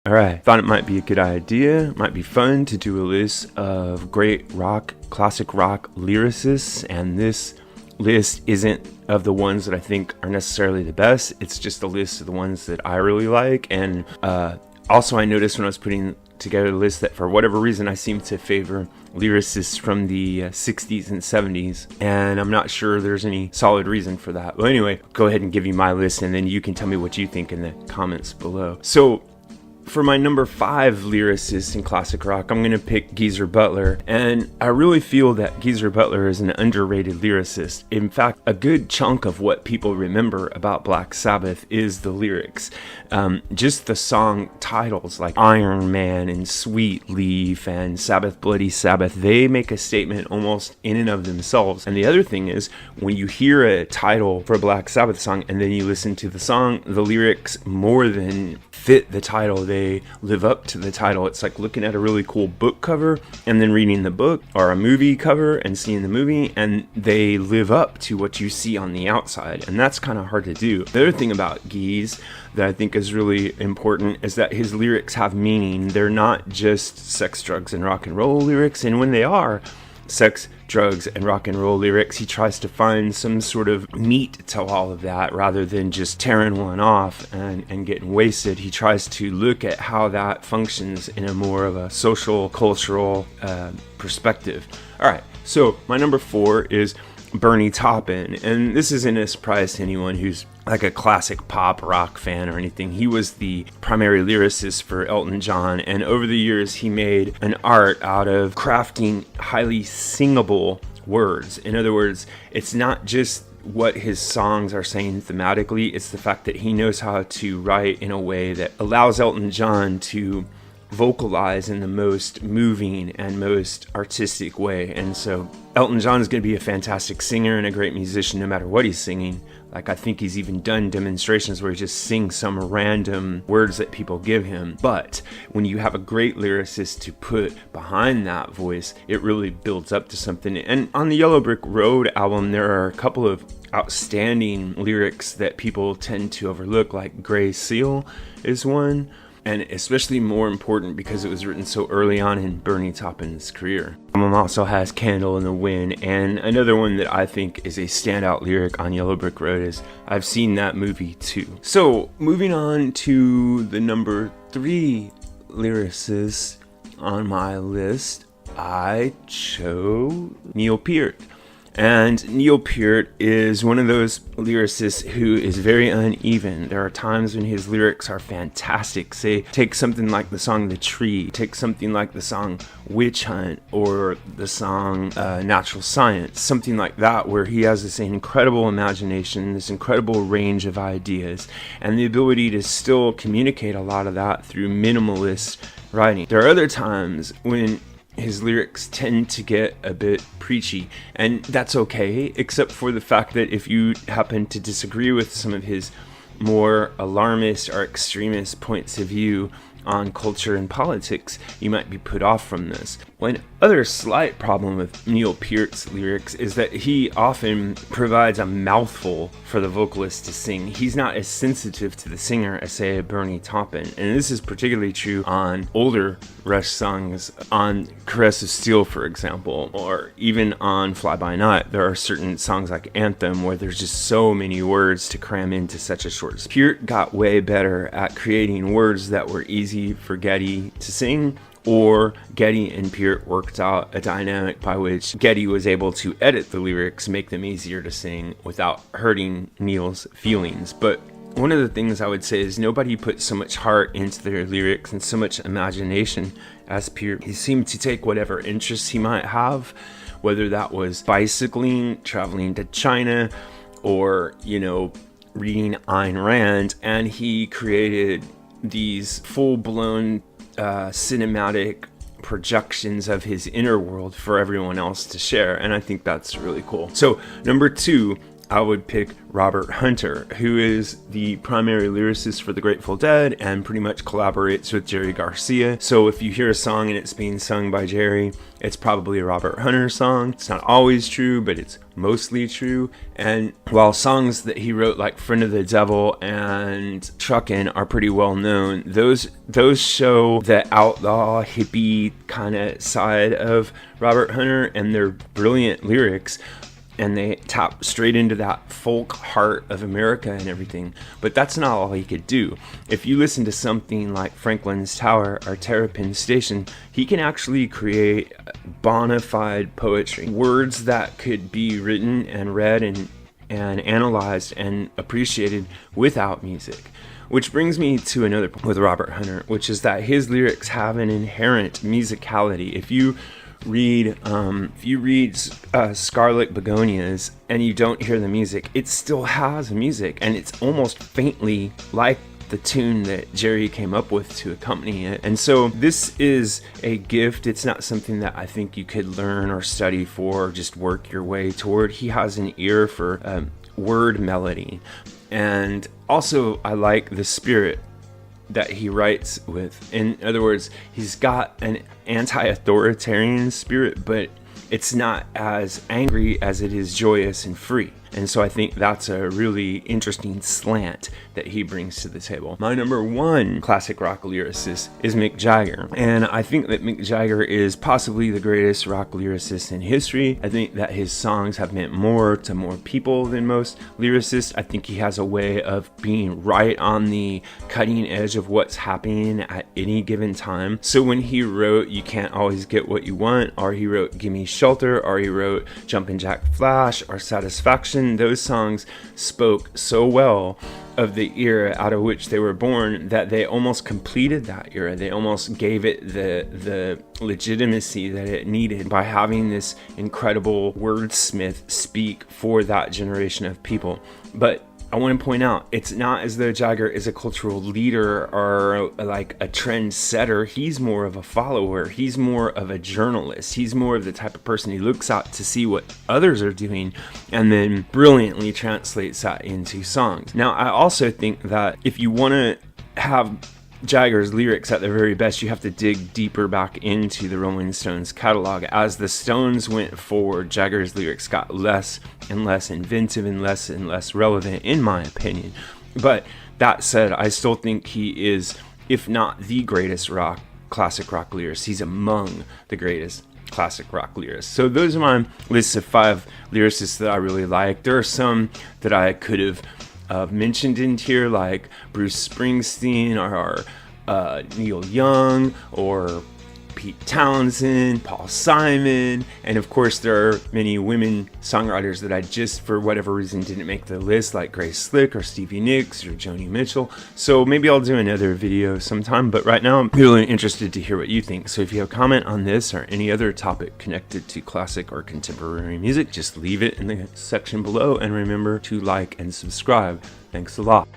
Alright, thought it might be a good idea, might be fun to do a list of great classic rock lyricists, and this list isn't of the ones that I think are necessarily the best, it's just a list of the ones that I really like. And also I noticed when I was putting together the list that for whatever reason I seem to favor lyricists from the 60s and 70s, and I'm not sure there's any solid reason for that. Well, anyway, go ahead and give you my list and then you can tell me what you think in the comments below. So for my number 5 lyricist in classic rock, I'm going to pick Geezer Butler, and I really feel that Geezer Butler is an underrated lyricist. In fact, a good chunk of what people remember about Black Sabbath is the lyrics. Just the song titles like Iron Man and Sweet Leaf and Sabbath Bloody Sabbath, they make a statement almost in and of themselves. And the other thing is, when you hear a title for a Black Sabbath song and then you listen to the song, the lyrics more than fit the title, they live up to the title. It's like looking at a really cool book cover and then reading the book, or a movie cover and seeing the movie, and they live up to what you see on the outside, and that's kind of hard to do. The other thing about Geese that I think is really important is that his lyrics have meaning. They're not just sex, drugs, and rock and roll lyrics, and when they are sex, drugs, and rock and roll lyrics, he tries to find some sort of meat to all of that rather than just tearing one off and getting wasted. He tries to look at how that functions in a more of a social, cultural perspective. Alright, so my number 4 is Bernie Taupin, and this isn't a surprise to anyone who's like a classic pop rock fan or anything. He was the primary lyricist for Elton John, and over the years he made an art out of crafting highly singable words. In other words, it's not just what his songs are saying thematically, it's the fact that he knows how to write in a way that allows Elton John to vocalize in the most moving and most artistic way. And so Elton John is going to be a fantastic singer and a great musician no matter what he's singing. Like, I think he's even done demonstrations where he just sings some random words that people give him. But when you have a great lyricist to put behind that voice, it really builds up to something. And on the Yellow Brick Road album, there are a couple of outstanding lyrics that people tend to overlook, like Gray Seal is one. And especially more important because it was written so early on in Bernie Taupin's career. The album also has Candle in the Wind, and another one that I think is a standout lyric on Yellow Brick Road is I've Seen That Movie Too. So moving on to the number 3 lyricist on my list, I chose Neil Peart. And Neil Peart is one of those lyricists who is very uneven. There are times when his lyrics are fantastic. Say, take something like the song The Tree, take something like the song Witch Hunt, or the song Natural Science, something like that, where he has this incredible imagination, this incredible range of ideas, and the ability to still communicate a lot of that through minimalist writing. There are other times when his lyrics tend to get a bit preachy, and that's okay, except for the fact that if you happen to disagree with some of his more alarmist or extremist points of view on culture and politics, you might be put off from this. One other slight problem with Neil Peart's lyrics is that he often provides a mouthful for the vocalist to sing. He's not as sensitive to the singer as, say, Bernie Taupin, and this is particularly true on older Rush songs, on Caress of Steel, for example, or even on Fly By Night. There are certain songs like Anthem where there's just so many words to cram into such a short space. Peart got way better at creating words that were easy for Geddy to sing, or Geddy and Peart worked out a dynamic by which Geddy was able to edit the lyrics, make them easier to sing without hurting Neil's feelings. But one of the things I would say is nobody put so much heart into their lyrics and so much imagination as Peart. He seemed to take whatever interests he might have, whether that was bicycling, traveling to China, or, reading Ayn Rand, and he created these full-blown cinematic projections of his inner world for everyone else to share, and I think that's really cool. So number 2, I would pick Robert Hunter, who is the primary lyricist for the Grateful Dead and pretty much collaborates with Jerry Garcia. So if you hear a song and it's being sung by Jerry, it's probably a Robert Hunter song. It's not always true, but it's mostly true. And while songs that he wrote like Friend of the Devil and Truckin' are pretty well known, those show the outlaw hippie kind of side of Robert Hunter, and they're brilliant lyrics. And they tap straight into that folk heart of America and everything. But that's not all he could do. If you listen to something like Franklin's Tower or Terrapin Station, he can actually create bona fide poetry. Words that could be written and read and analyzed and appreciated without music. Which brings me to another point with Robert Hunter, which is that his lyrics have an inherent musicality. If you read Scarlet Begonias and you don't hear the music, it still has music, and it's almost faintly like the tune that Jerry came up with to accompany it. And so this is a gift. It's not something that I think you could learn or study for or just work your way toward. He has an ear for word melody, and also I like the spirit that he writes with. In other words, he's got an anti-authoritarian spirit, but it's not as angry as it is joyous and free. And so I think that's a really interesting slant that he brings to the table. My number one classic rock lyricist is Mick Jagger. And I think that Mick Jagger is possibly the greatest rock lyricist in history. I think that his songs have meant more to more people than most lyricists. I think he has a way of being right on the cutting edge of what's happening at any given time. So when he wrote You Can't Always Get What You Want, or he wrote Gimme Shelter, or he wrote Jumpin' Jack Flash, or Satisfaction, those songs spoke so well of the era out of which they were born that they almost completed that era. They almost gave it the legitimacy that it needed by having this incredible wordsmith speak for that generation of people. But I want to point out, it's not as though Jagger is a cultural leader or like a trend setter. He's more of a follower. He's more of a journalist. He's more of the type of person who looks out to see what others are doing and then brilliantly translates that into songs. Now, I also think that if you want to have Jagger's lyrics at their very best, you have to dig deeper back into the Rolling Stones catalog. As the Stones went forward, Jagger's lyrics got less and less inventive and less relevant, in my opinion. But that said, I still think he is, if not the greatest classic rock lyricist, he's among the greatest classic rock lyricists. So those are my lists of 5 lyricists that I really like. There are some that I could have mentioned in here, like Bruce Springsteen or Neil Young or Pete Townsend, Paul Simon, and of course there are many women songwriters that I just for whatever reason didn't make the list, like Grace Slick or Stevie Nicks or Joni Mitchell. So maybe I'll do another video sometime, but right now I'm really interested to hear what you think. So if you have a comment on this or any other topic connected to classic or contemporary music, just leave it in the section below, and remember to like and subscribe. Thanks a lot.